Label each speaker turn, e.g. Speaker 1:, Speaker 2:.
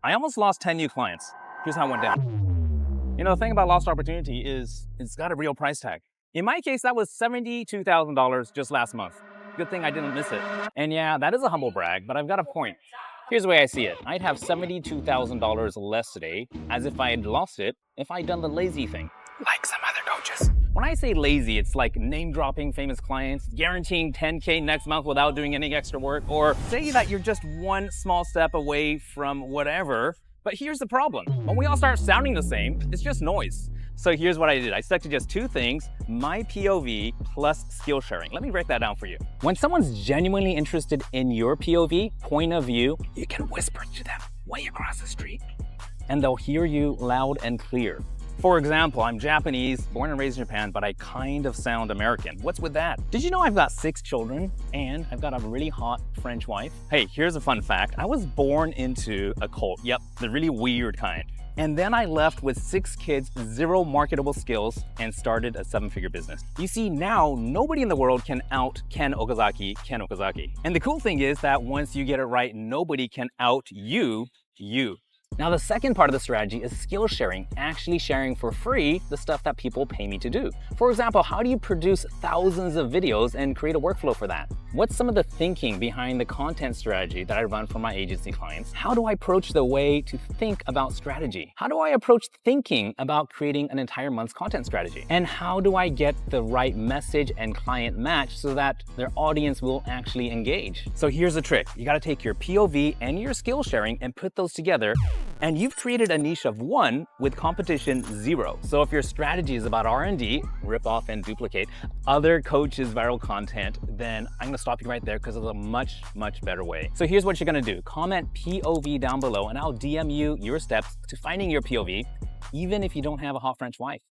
Speaker 1: I almost lost 10 new clients. Here's how it went down. You know, the thing about lost opportunity is it's got a real price tag. In my case, that was $72,000 just last month. Good thing I didn't miss it. And yeah, that is a humble brag, but I've got a point. Here's the way I see it. I'd have $72,000 less today, as if I had lost it, if I'd done the lazy thing, like some other coaches. When I say lazy, it's like name-dropping famous clients, guaranteeing 10K next month without doing any extra work, or say that you're just one small step away from whatever. But here's the problem. When we all start sounding the same, it's just noise. So here's what I did. I stuck to just two things, my POV plus skill sharing. Let me break that down for you. When someone's genuinely interested in your POV, point of view, you can whisper to them way across the street, and they'll hear you loud and clear. For example, I'm Japanese, born and raised in Japan, but I kind of sound American. What's with that? Did you know I've got 6 children and I've got a really hot French wife? Hey, here's a fun fact. I was born into a cult. Yep, the really weird kind. And then I left with 6 kids, 0 marketable skills, and started a 7-figure business. You see, now nobody in the world can out Ken Okazaki. And the cool thing is that once you get it right, nobody can out you. Now, the second part of the strategy is skill sharing, actually sharing for free the stuff that people pay me to do. For example, how do you produce thousands of videos and create a workflow for that? What's some of the thinking behind the content strategy that I run for my agency clients? How do I approach the way to think about strategy? How do I approach thinking about creating an entire month's content strategy? And how do I get the right message and client match so that their audience will actually engage? So here's the trick. You gotta take your POV and your skill sharing and put those together, and you've created a niche of 1 with competition 0. So if your strategy is about R&D, rip off and duplicate other coaches' viral content, then I'm gonna stop you right there because there's a much better way. So here's what you're gonna do. Comment POV down below and I'll DM you your steps to finding your POV, even if you don't have a hot French wife.